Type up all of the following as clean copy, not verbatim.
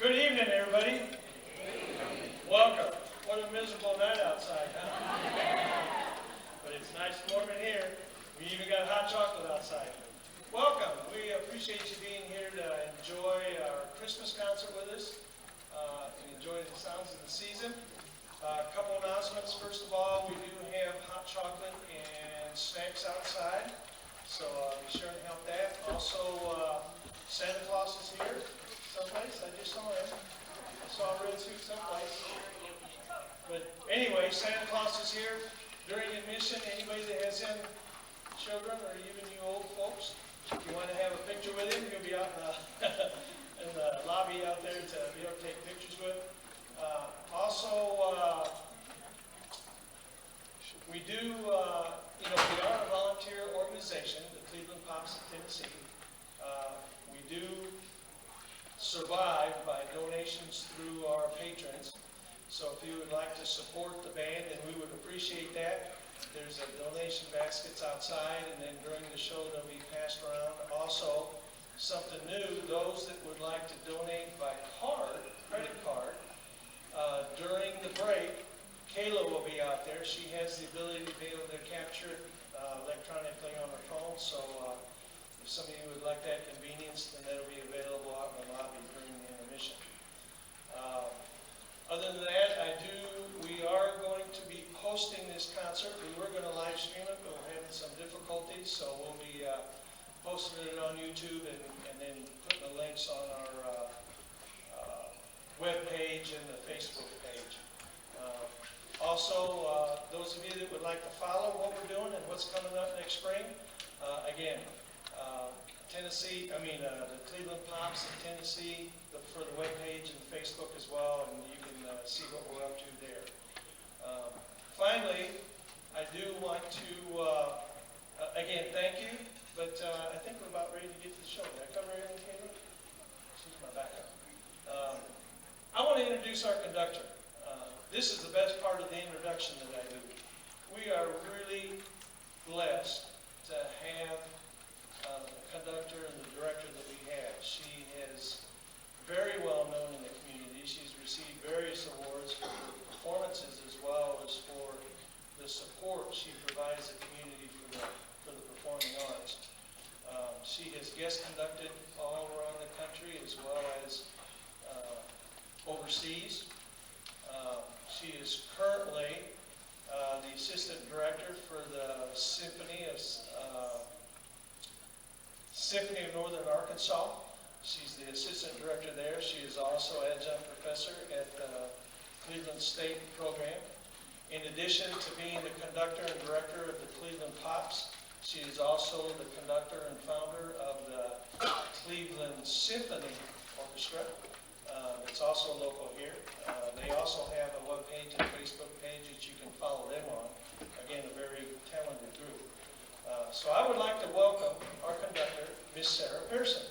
Good evening, everybody. Welcome. What a miserable night outside, huh? But it's nice and warm in here. We even got hot chocolate outside. Welcome. We appreciate you being here to enjoy our Christmas concert with us and enjoy the sounds of the season. A couple announcements. First of all, we do have hot chocolate and snacks outside, so be sure and help that. Also, Santa Claus is here someplace. I just saw him. I saw a red suit someplace. But anyway, Santa Claus is here. During admission, anybody that has young children or even you old folks, if you want to have a picture with him, he'll be out in the lobby out there to be able to take pictures with. We do, we are a volunteer organization, the Cleveland Pops of Tennessee. We do survive by donations through our patrons. So if you would like to support the band, then we would appreciate that. There's a donation baskets outside, and then during the show they'll be passed around. Also, something new, those that would like to donate by card, credit card, during the break, Kayla will be out there. She has the ability to be able to capture it electronically on her phone. So if some of you would like that convenience, then that'll be available out in the lobby during the intermission. Other than that, we are going to be posting this concert. We were going to live stream it, but we're having some difficulties, so we'll be posting it on YouTube and then putting the links on our web page and the Facebook page. Also, those of you that would like to follow what we're doing and what's coming up next spring, again, the Cleveland Pops in Tennessee for the web page and Facebook as well, and you can see what we're up to there. Finally, I do want to, again, thank you, but I think we're about ready to get to the show. Did I cover everything, Caleb? She's my backup. I want to introduce our conductor. This is the best part of the introduction that I do. We are really blessed to have the conductor and the director that we have. She is very well known in the community. She's received various awards for her performances as well as for the support she provides the community for the performing arts. She has guest conducted all around the country as well as overseas. She is currently the assistant director for the Symphony of Northern Arkansas. She's the assistant director there. She is also adjunct professor at the Cleveland State program. In addition to being the conductor and director of the Cleveland Pops, she is also the conductor and founder of the Cleveland Symphony Orchestra. It's also local here. They also have a web page and Facebook page that you can follow them on. Again, a very talented group. So I would like to welcome our conductor, Miss Sarah Pearson.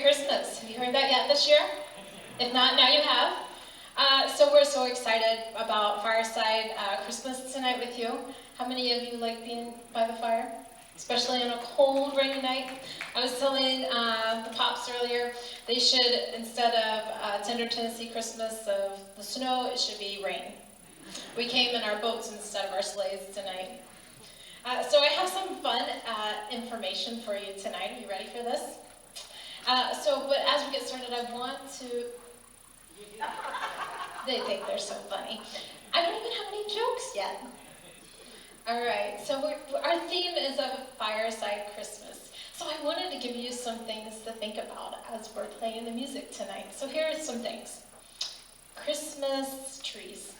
Merry Christmas. Have you heard that yet this year? If not, now you have. So we're so excited about Fireside Christmas tonight with you. How many of you like being by the fire? Especially on a cold, rainy night. I was telling the Pops earlier, they should, instead of Tender Tennessee Christmas of the snow, it should be rain. We came in our boats instead of our sleighs tonight. So I have some fun information for you tonight. Are you ready for this? But as we get started, I want to... They think they're so funny. I don't even have any jokes yet. All right, so our theme is a Fireside Christmas. So I wanted to give you some things to think about as we're playing the music tonight. So here are some things. Christmas trees.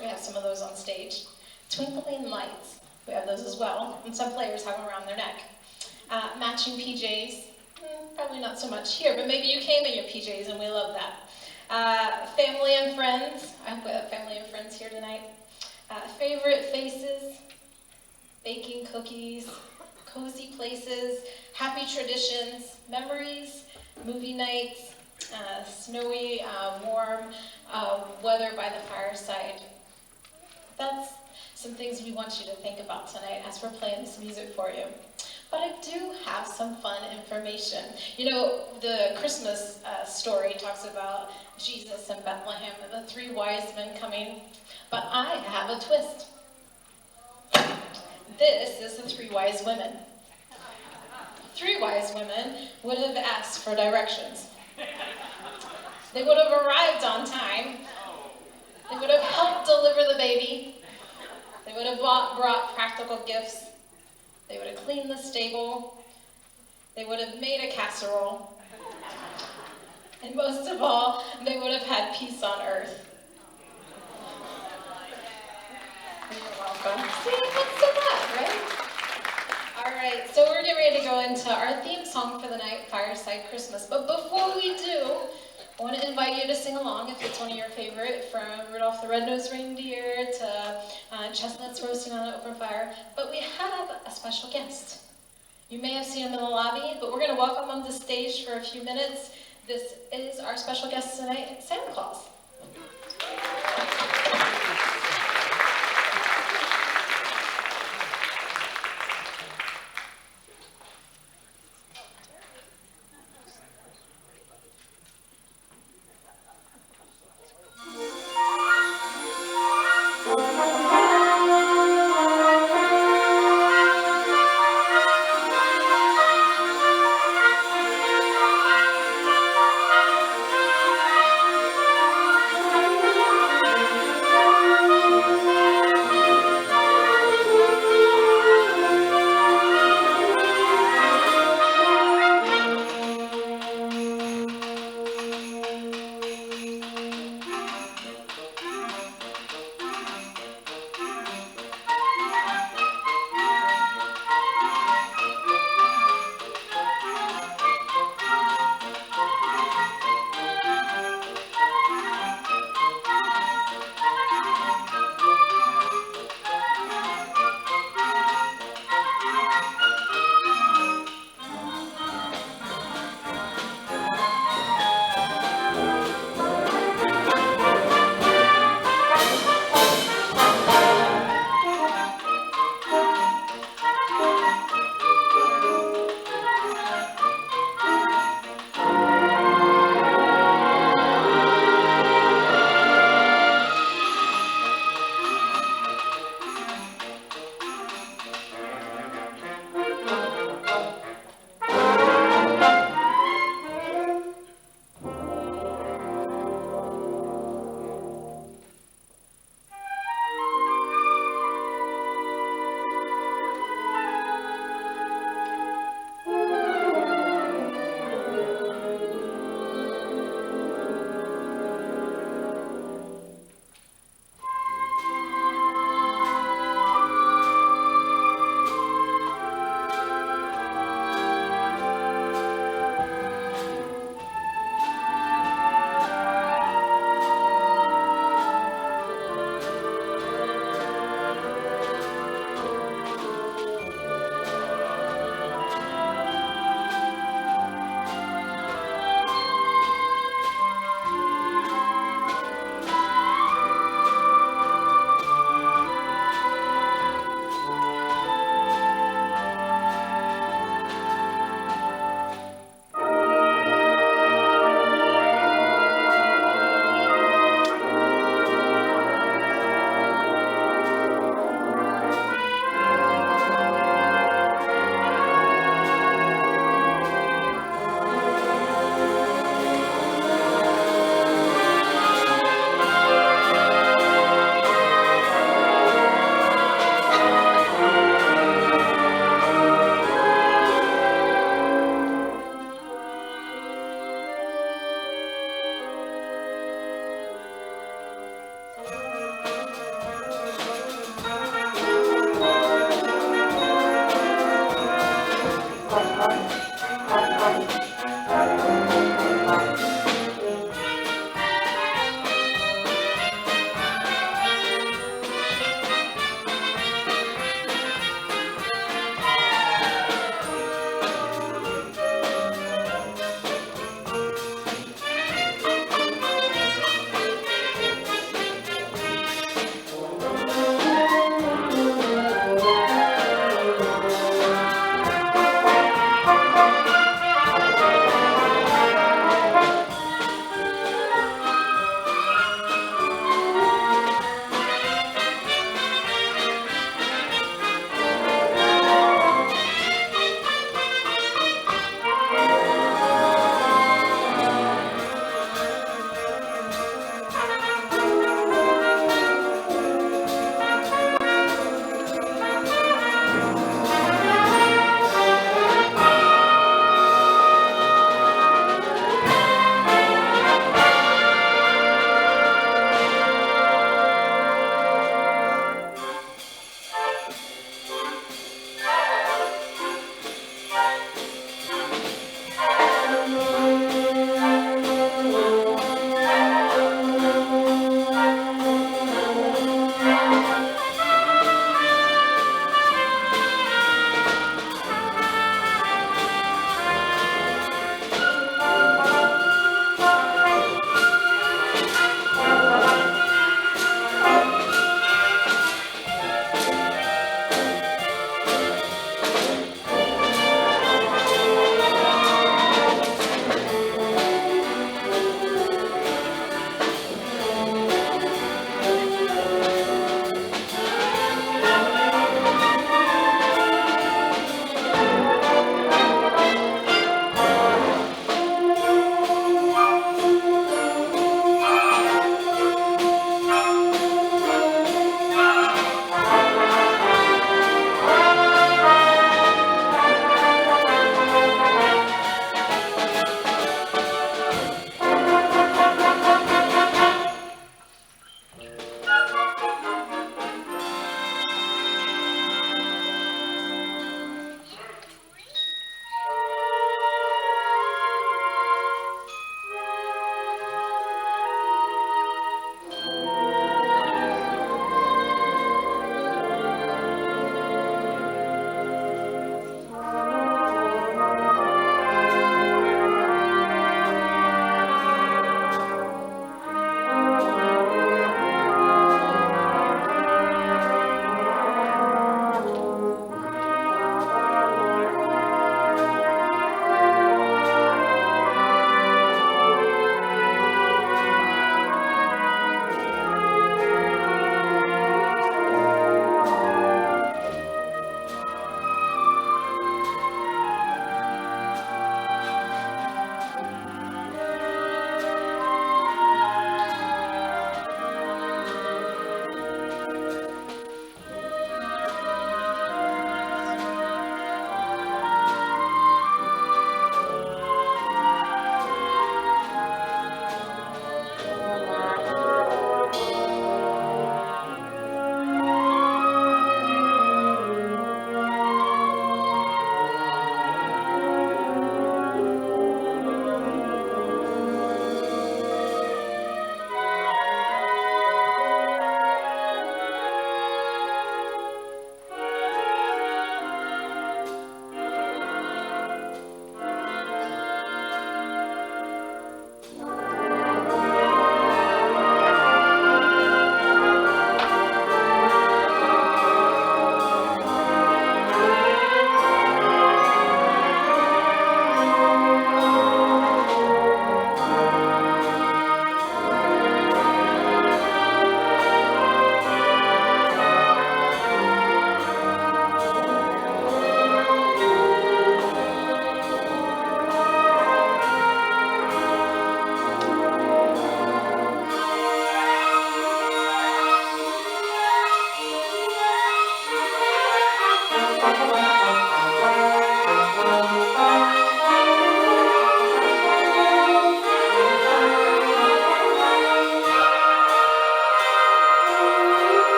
We have some of those on stage. Twinkling lights. We have those as well, and some players have them around their neck. Matching PJs. Probably not so much here, but maybe you came in your PJs and we love that. Family and friends. I hope we have family and friends here tonight. Favorite faces, baking cookies, cozy places, happy traditions, memories, movie nights, snowy, warm weather by the fireside. That's some things we want you to think about tonight as we're playing this music for you. But I do have some fun information. You know, the Christmas story talks about Jesus in Bethlehem and the 3 wise men coming. But I have a twist. This is the 3 wise women. 3 wise women would have asked for directions. They would have arrived on time. They would have helped deliver the baby. They would have brought practical gifts. They would have cleaned the stable. They would have made a casserole. And most of all, they would have had peace on earth. You're welcome. See, what's so bad, right? All right, so we're getting ready to go into our theme song for the night, Fireside Christmas. But before we do, I want to invite you to sing along if it's one of your favorite, from Rudolph the Red-Nosed Reindeer to Chestnuts Roasting on an Open Fire. But we have a special guest. You may have seen him in the lobby, but we're going to welcome him to stage for a few minutes. This is our special guest tonight, Santa Claus.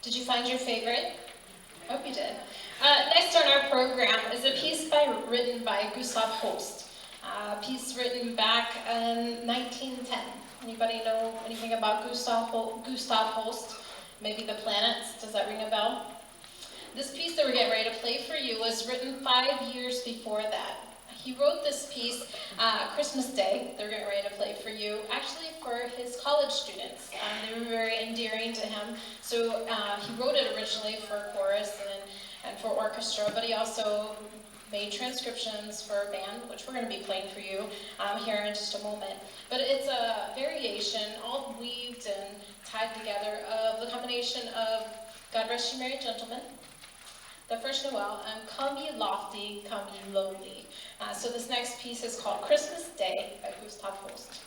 Did you find your favorite? Hope you did. Next on our program is a piece written by Gustav Holst. A piece written back in 1910. Anybody know anything about Gustav Holst? Maybe the planets? Does that ring a bell? This piece that we're getting ready to play for you was written 5 years before that. He wrote this piece Christmas Day, they're getting ready to play for you, actually for his college students. They were very endearing to him. So he wrote it originally for chorus and for orchestra, but he also made transcriptions for band, which we're going to be playing for you here in just a moment. But it's a variation, all weaved and tied together, of the combination of God Rest You Merry Gentlemen, the first Noel, and Come Ye Lofty, Come Ye Lowly. So this next piece is called Christmas Day by Gustav Holst.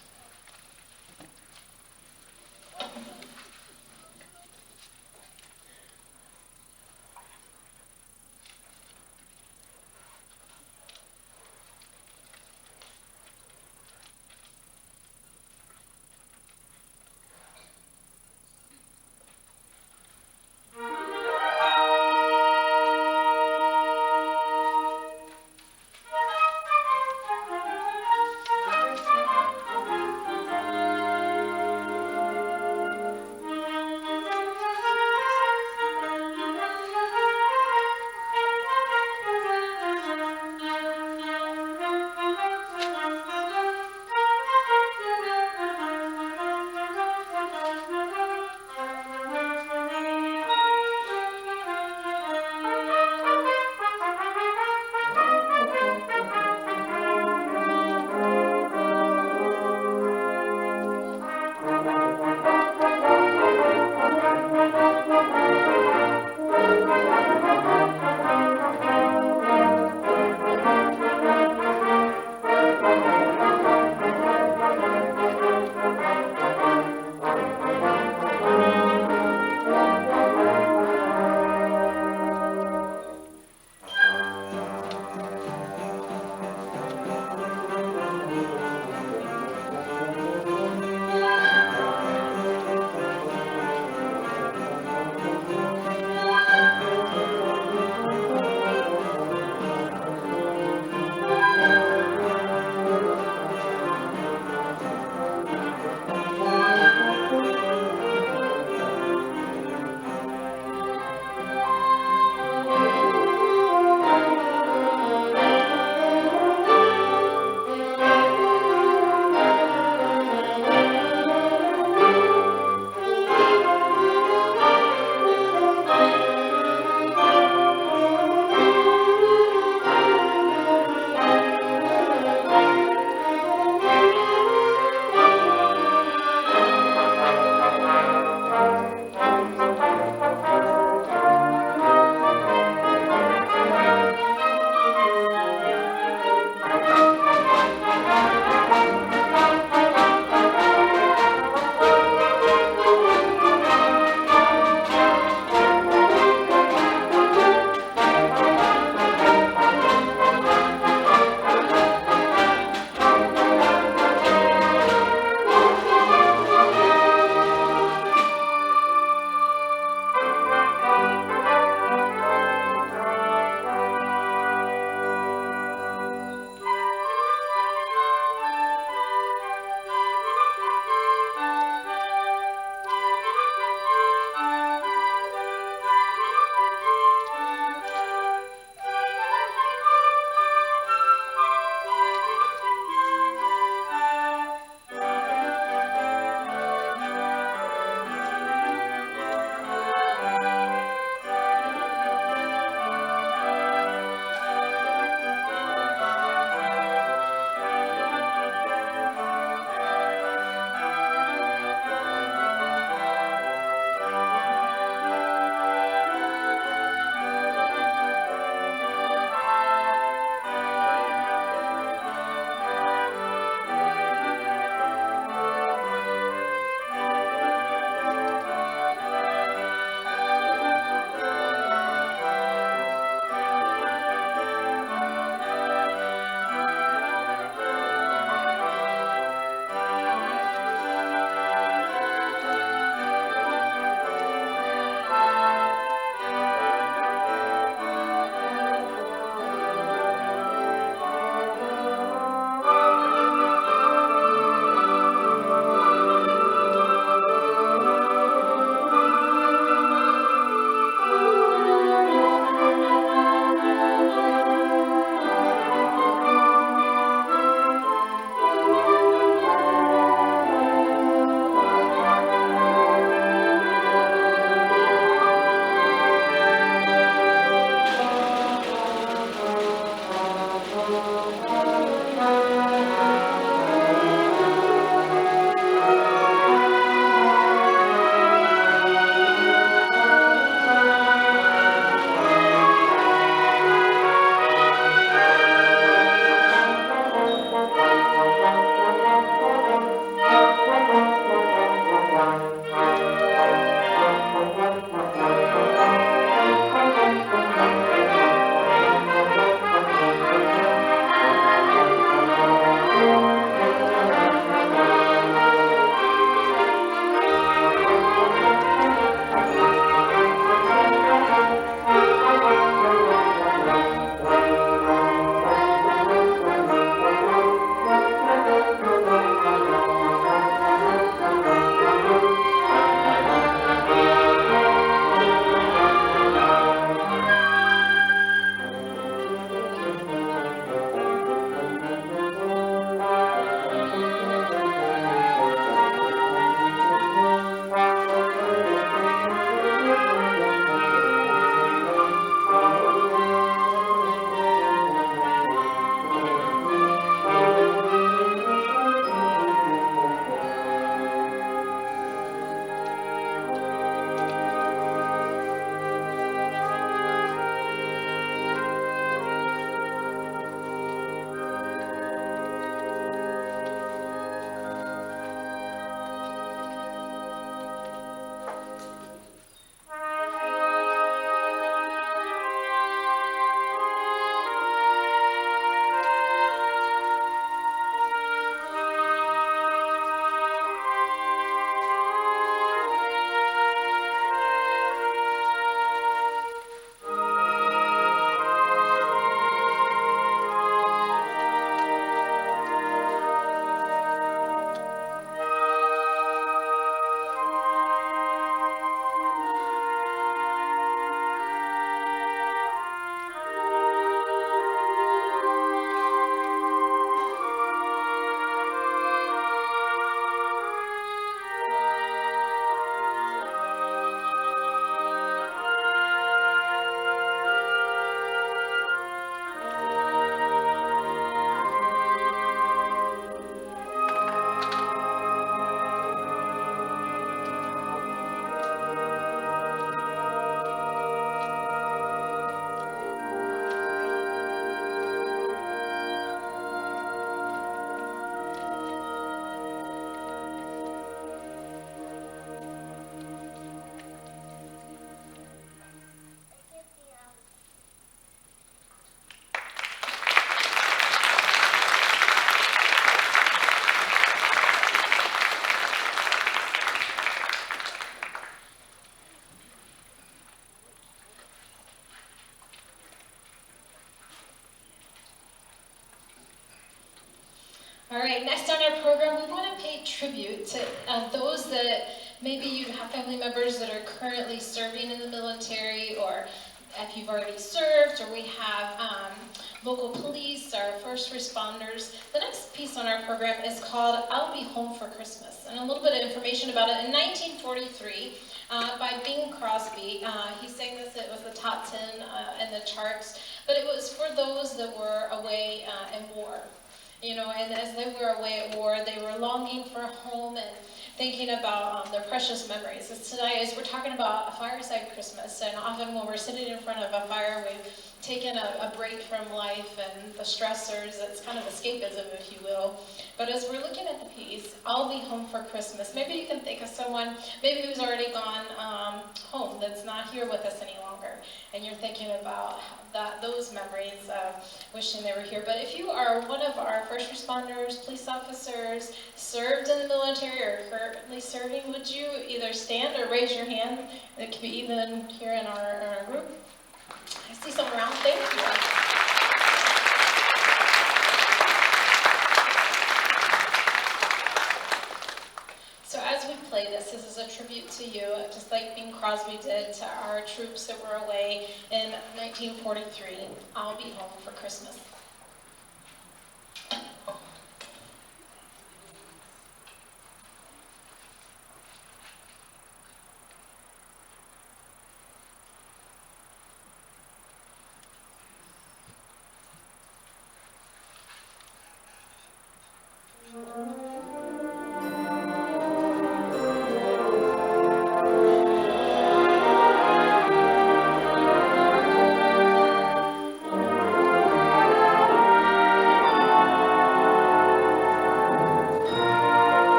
tribute to those that maybe you have family members that are currently serving in the military, or if you've already served, or we have local police, our first responders. The next piece on our program is called I'll Be Home for Christmas. And a little bit of information about it. In 1943, by Bing Crosby, he sang this, it was the top 10 in the charts, but it was for those that were away in war. You know, and as they were away at war, they were longing for a home and thinking about their precious memories. Tonight, as we're talking about a fireside Christmas, and often when we're sitting in front of a fire, we've taken a break from life and the stressors. It's kind of escapism, if you will. But as we're looking at the piece, I'll Be Home for Christmas, maybe you can think of someone maybe who's already gone home, that's not here with us any longer, and you're thinking about those memories of wishing they were here. But if you are one of our first responders, police officers, served in the military, or currently serving, would you either stand or raise your hand? It could be even here in our group. I see some around. Thank you. So as we play this is a tribute to you, just like Bing Crosby did to our troops that were away in 1943. I'll be home for Christmas.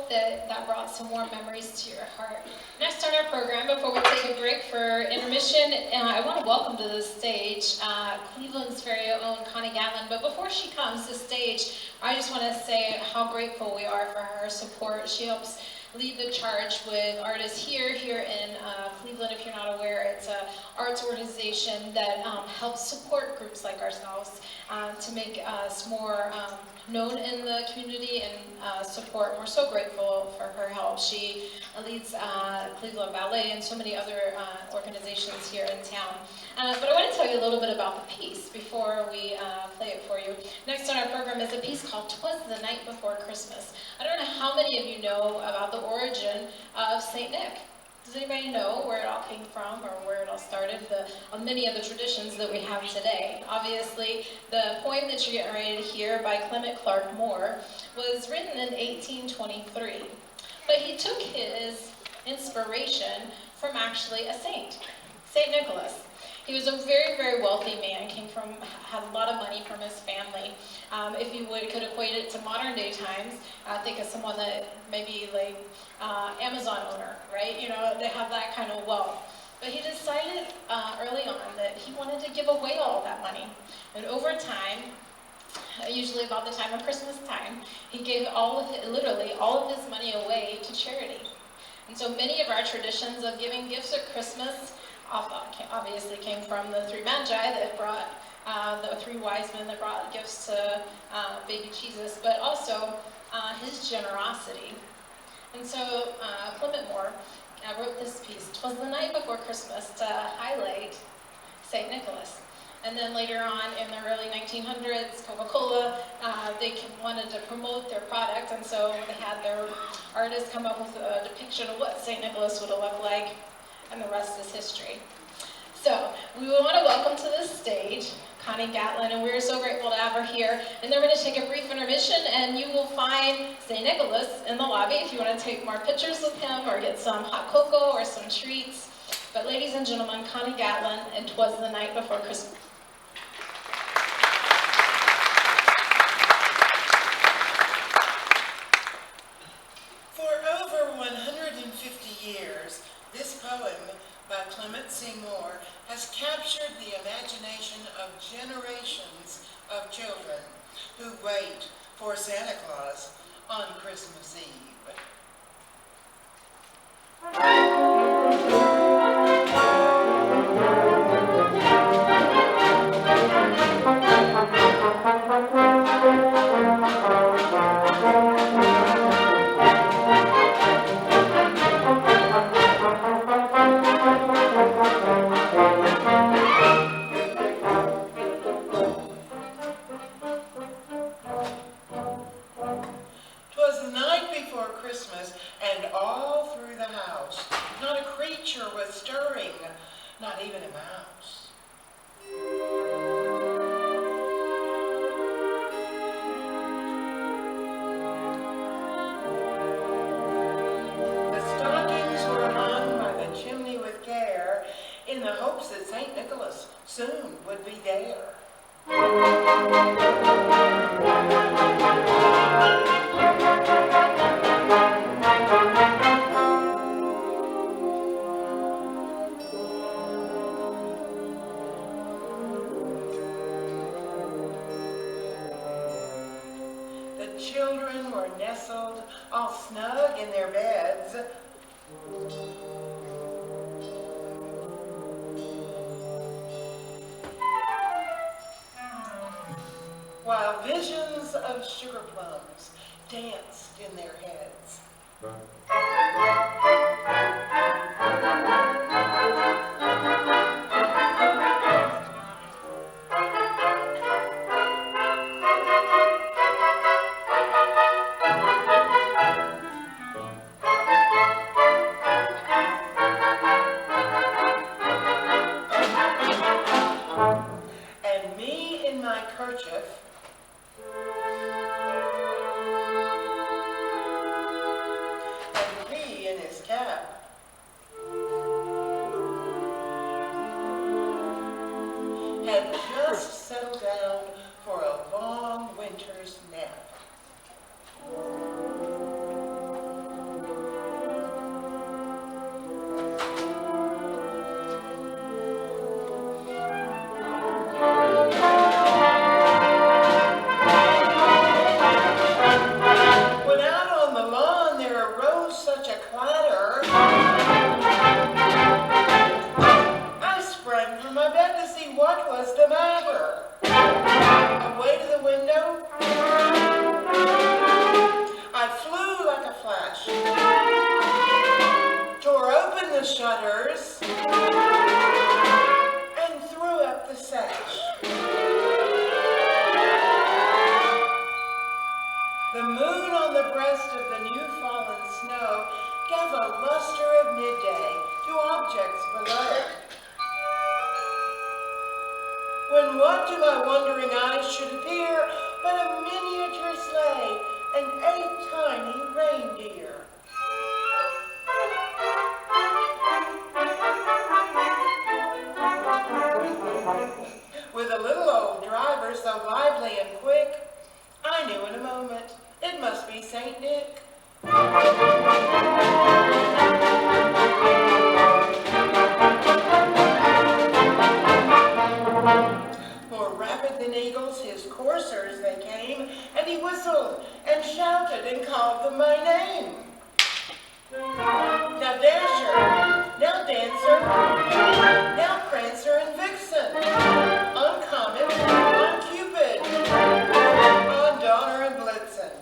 hope that that brought some warm memories to your heart. Next on our program, before we take a break for intermission, I want to welcome to the stage Cleveland's very own Connie Gatlin. But before she comes to the stage, I just want to say how grateful we are for her support. She helps lead the charge with artists here in Cleveland. If you're not aware, it's an arts organization that helps support groups like ourselves to make us more known in the community and support. We're so grateful for her help. She leads Cleveland Ballet and so many other organizations here in town. But I want to tell you a little bit about the piece before we play it for you. Next on our program is a piece called "'Twas the Night Before Christmas." I don't know how many of you know about the origin of St. Nick. Does anybody know where it all came from or where it all started? Many of the traditions that we have today. Obviously, the poem that you're getting ready to hear by Clement Clark Moore was written in 1823. But he took his inspiration from actually a saint, St. Nicholas. He was a very, very wealthy man, had a lot of money from his family. If you could equate it to modern day times, think of someone that maybe like Amazon owner, right? You know, they have that kind of wealth. But he decided early on that he wanted to give away all that money. And over time, usually about the time of Christmas time, he gave literally all of his money away to charity. And so many of our traditions of giving gifts at Christmas obviously came from the three magi that brought, the three wise men that brought gifts to baby Jesus, but also his generosity. And so Clement Moore wrote this piece, "'Twas the Night Before Christmas," to highlight St. Nicholas. And then later on in the early 1900s, Coca-Cola, they wanted to promote their product, and so they had their artists come up with a depiction of what St. Nicholas would have looked like, and the rest is history. So we want to welcome to the stage Connie Gatlin, and we're so grateful to have her here. And then we're going to take a brief intermission, and you will find St. Nicholas in the lobby if you want to take more pictures with him or get some hot cocoa or some treats. But ladies and gentlemen, Connie Gatlin, and "'Twas the Night Before Christmas." For over 150 years, this poem by Clement Moore has captured the imagination of generations of children who wait for Santa Claus on Christmas Eve. Christmas, and all through the house, not a creature was stirring, not even a mouse. The stockings were hung by the chimney with care, in the hopes that St. Nicholas soon would be there. The children were nestled all snug in their beds, while visions of sugar plums danced in their heads. And me in my kerchief, and he in his cap, The moon on the breast of the new fallen snow gave a luster of midday to objects below. When what to my wondering eyes should appear but a miniature sleigh and 8 tiny reindeer. With a little old driver so lively and quick, I knew in a moment it must be St. Nick. More rapid than eagles, his coursers they came, and he whistled and shouted and called them by name. Now Dasher, now Dancer, now Prancer and Vixen, on Comet, on Cupid, on Donner and Blitzen.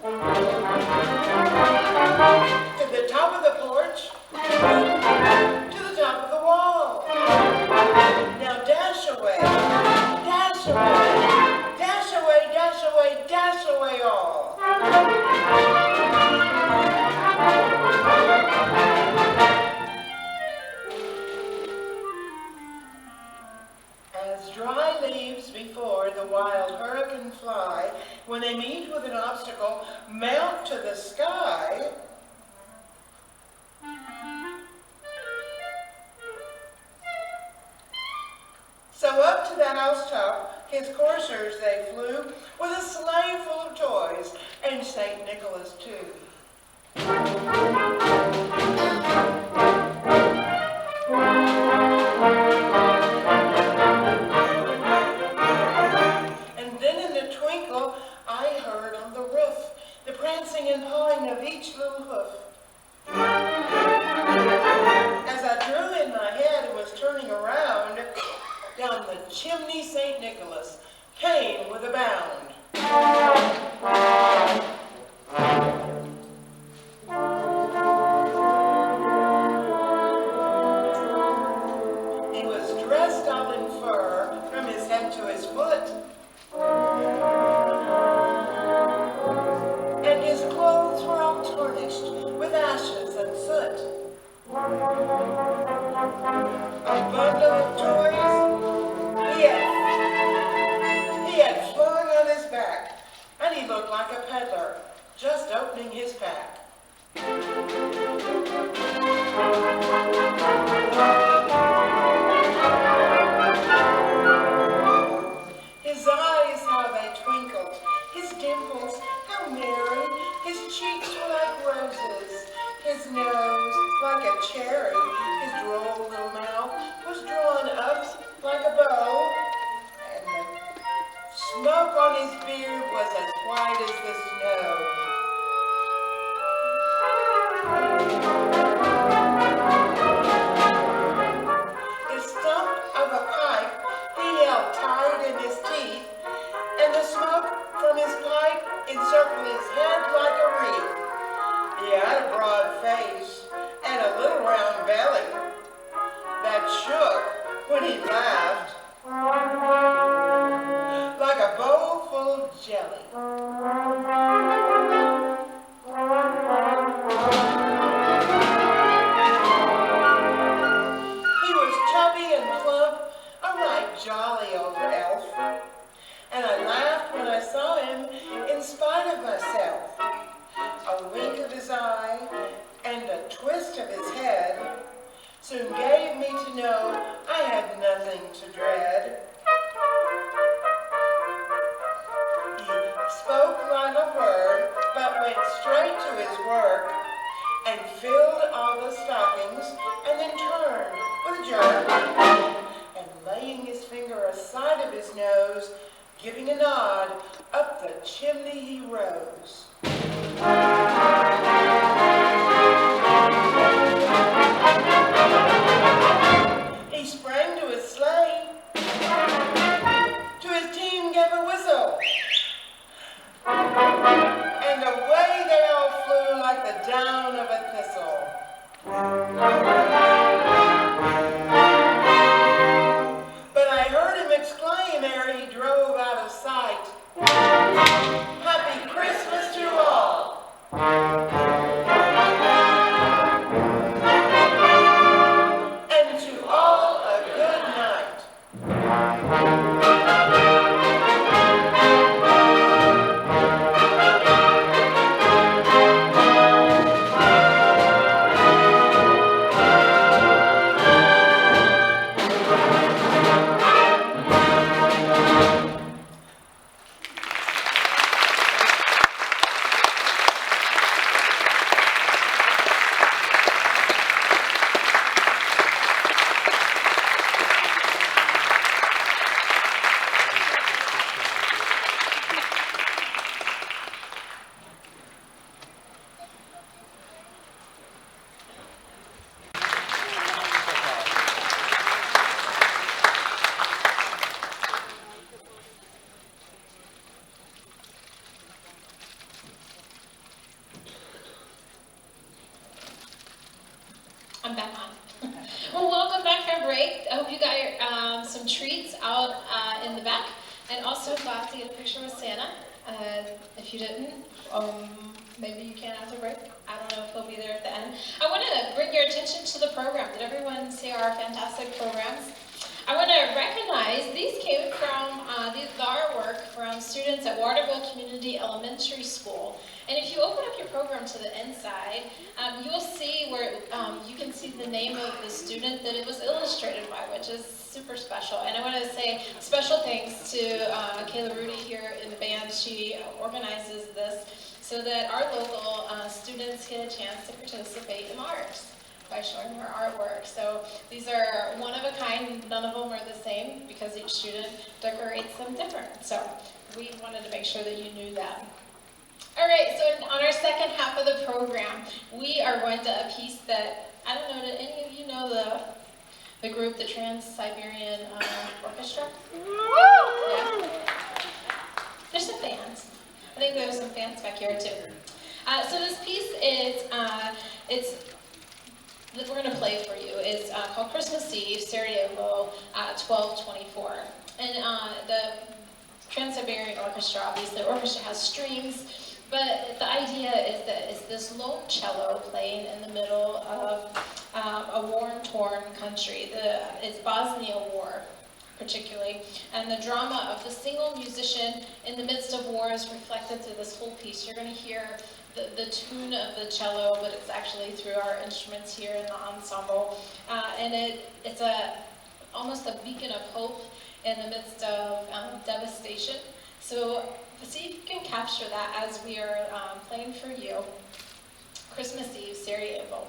To the top of the porch, to the top of the wall. Now dash away, dash away, dash away, dash away, dash away all. As dry leaves before the wild hurricane fly, when they meet with an obstacle, mount to the sky. So up to the housetop, his coursers they flew, with a sleigh full of toys, and St. Nicholas too. And then in a twinkle, I heard on the roof the prancing and pawing of each little hoof. As I drew in my head and was turning around, down the chimney St. Nicholas came with a bound. He was dressed all in fur from his head to his foot, and his clothes were all tarnished with ashes and soot. A bundle of toys he had flung on his back, and he looked like a peddler just opening his pack. His eyes, how they twinkled, his dimples, how merry, his cheeks were like roses, his nose like a cherry, his droll little mouth was drawn up like a bow, and the smoke on his beard was as white as the snow. The stump of a pipe he held tight in his teeth, and the smoke from his pipe encircled his head like a wreath. He had a broad face and a little round belly that shook when he laughed like a bowl full of jelly. He was chubby and plump, a right jolly old elf, and I laughed when I saw him in spite of myself. A wink of his eye and a twist of his head soon gave me to know I had nothing to dread. He spoke not a word, but went straight to his work and filled all the stockings, and then turned with a jerk, and laying his finger aside of his nose, giving a nod, up the chimney he rose. He sprang to his sleigh, to his team gave a whistle, and away they all flew like the down of a thistle. But I heard him exclaim ere he drove out of sight, "Happy Christmas to all!" back on. Well, welcome back from break. I hope you got some treats out in the back, and also got to get a picture with Santa. If you didn't, maybe you can after break. I don't know if he'll be there at the end. I want to bring your attention to the program. Did everyone see our fantastic programs? I want to recognize these came from the artwork from students at Waterville Community Elementary School. And if you open up your program to the inside, you'll see where you can see the name of the student that it was illustrated by, which is super special. And I want to say special thanks to Kayla Rudy here in the band. She organizes this so that our local students get a chance to participate in arts by showing their artwork. So these are one of a kind. None of them are the same because each student decorates them different. So we wanted to make sure that you knew that. All right, so on our second half of the program, we are going to a piece that, I don't know, did any of you know the group, the Trans-Siberian Orchestra? Yeah. There's some fans. I think there's some fans back here too. So this piece is, that we're going to play for you is called Christmas Eve, Sarajevo, 1224. And the Trans-Siberian Orchestra, obviously the orchestra has strings, but the idea is that it's this lone cello playing in the middle of a war-torn country. It's Bosnia War, particularly, and the drama of the single musician in the midst of war is reflected through this whole piece. You're going to hear the tune of the cello, but it's actually through our instruments here in the ensemble. And it's almost a beacon of hope in the midst of devastation. So see if you can capture that as we are playing for you. Christmas Eve, Sarajevo.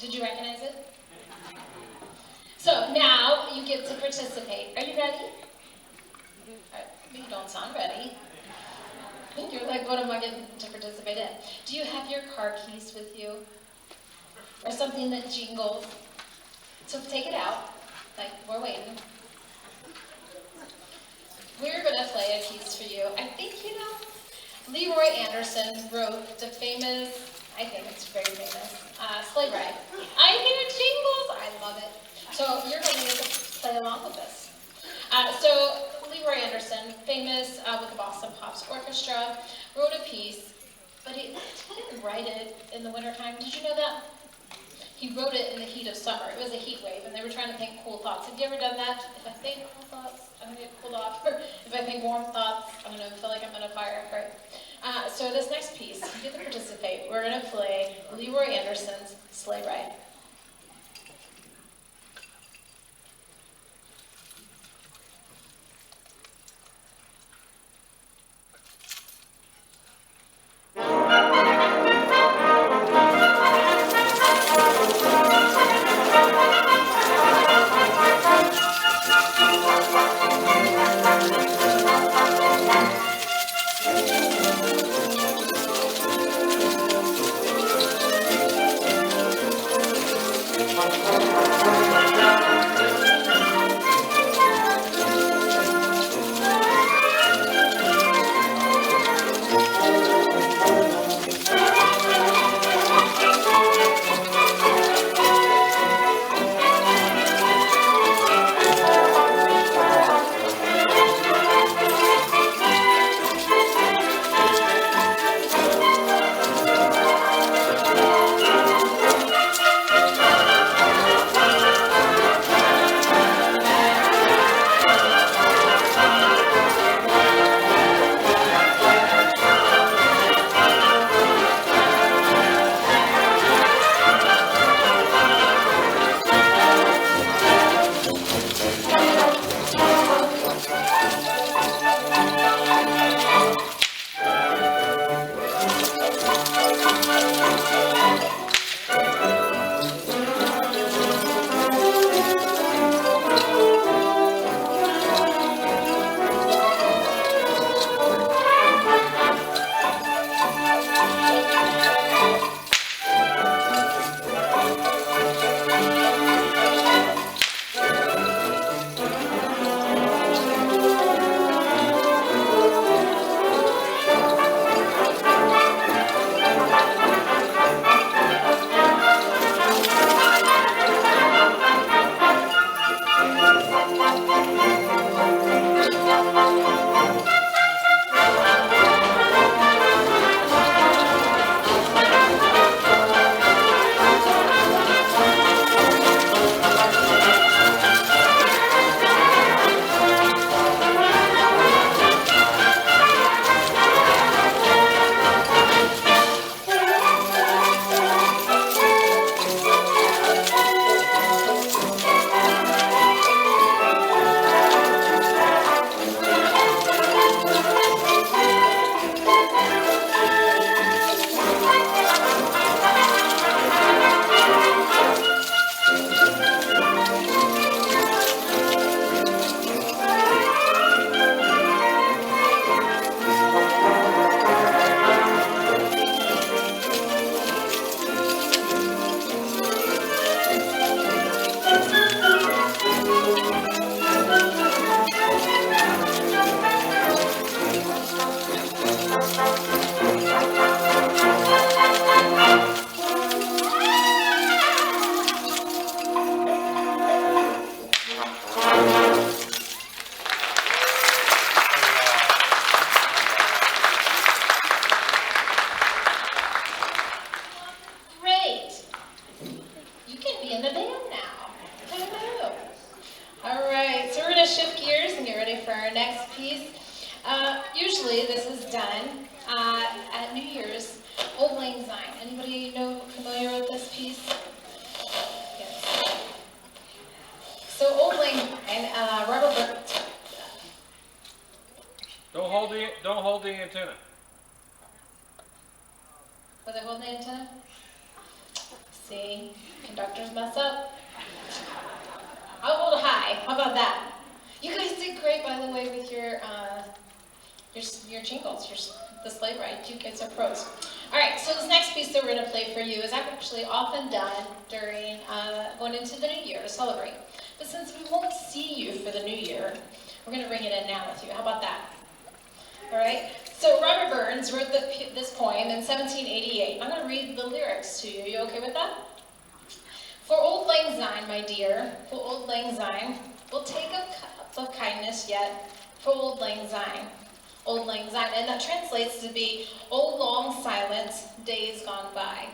Did you recognize it? So now you get to participate. Are you ready? You don't sound ready. You're like, what am I getting to participate in? Do you have your car keys with you? Or something that jingles? So take it out. Like, we're waiting. We're going to play a piece for you. I think you know, Leroy Anderson wrote the famous, I think it's very famous, Sleigh Ride. I hear jingles. I love it. So you're going to get to play along with us. So Leroy Anderson, famous with the Boston Pops Orchestra, wrote a piece, but he didn't write it in the wintertime. Did you know that? He wrote it in the heat of summer. It was a heat wave, and they were trying to think cool thoughts. Have you ever done that? If I think cool thoughts, I'm going to get cooled off. If I think warm thoughts, I'm going to feel like I'm on a fire. Right? So this next piece, you get to participate. We're going to play Leroy Anderson's Sleigh Ride. Usually this is done at New Year's. Old Lang Syne. Anybody familiar with this piece? Yes. So Old Lang Syne, Robert Burke. Don't hold the antenna. Was I holding the antenna? See, conductors mess up. I'll hold high. How about that? You guys did great, by the way, with your jingles, the sleigh ride. You kids are pros. All right, so this next piece that we're going to play for you is actually often done during going into the new year to celebrate. But since we won't see you for the new year, we're going to bring it in now with you. How about that? All right. So Robert Burns wrote this poem in 1788. I'm going to read the lyrics to you. You okay with that? For old lang syne, my dear, for old lang syne, we'll take a cup of kindness yet, for old lang syne. Old lang syne, and that translates to be old long silent days gone by.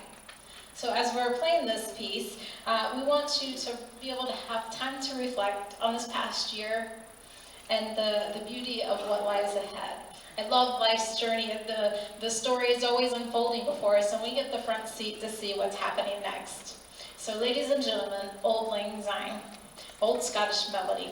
So as we're playing this piece, we want you to be able to have time to reflect on this past year and the beauty of what lies ahead. I love life's journey. The story is always unfolding before us, and we get the front seat to see what's happening next. So ladies and gentlemen, Old Lang Syne, Old Scottish Melody.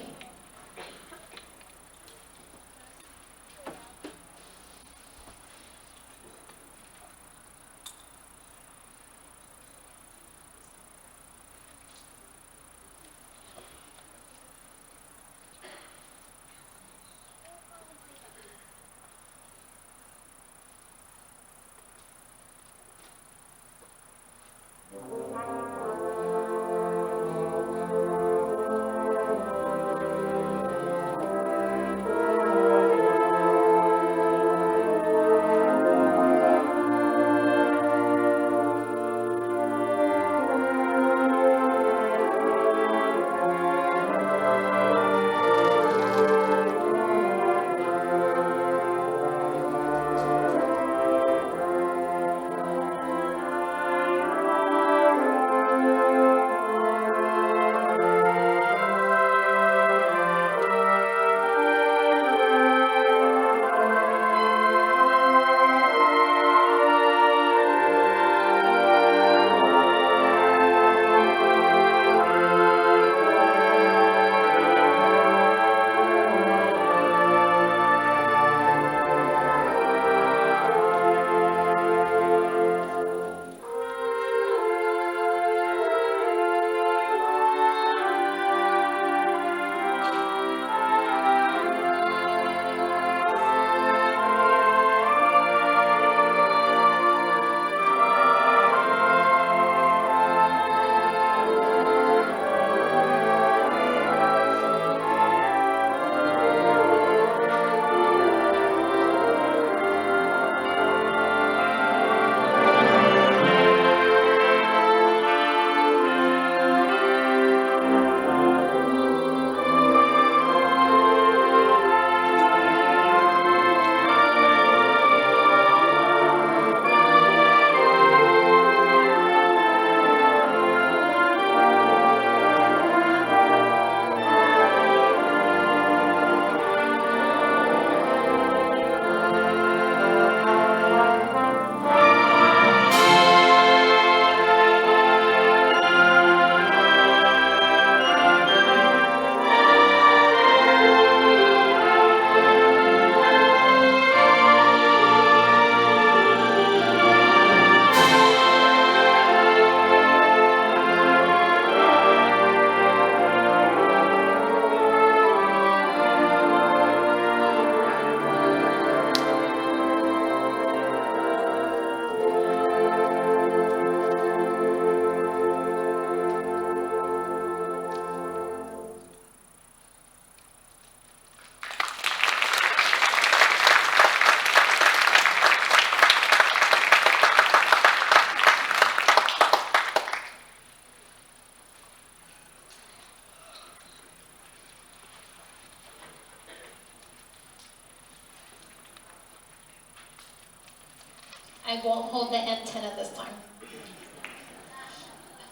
I won't hold the antenna this time.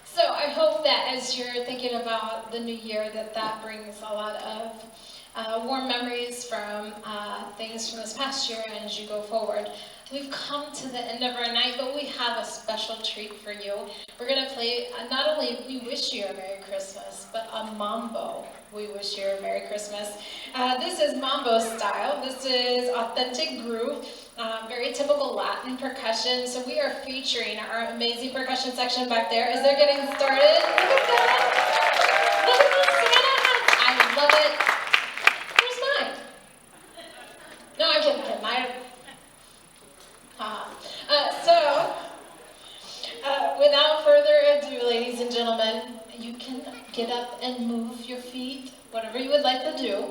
So I hope that as you're thinking about the new year, that brings a lot of warm memories from things from this past year and as you go forward. We've come to the end of our night, but we have a special treat for you. We're going to play, not only We Wish You a Merry Christmas, but a mambo. We Wish You a Merry Christmas. This is mambo style. This is authentic groove. Very typical Latin percussion. So we are featuring our amazing percussion section back there as they're getting started. Look at that! Look at those Santa hats! I love it. Where's mine? No, I'm kidding. Mine. Without further ado, ladies and gentlemen, you can get up and move your feet, whatever you would like to do.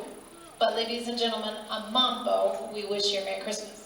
But ladies and gentlemen, on Mambo, we wish you a Merry Christmas.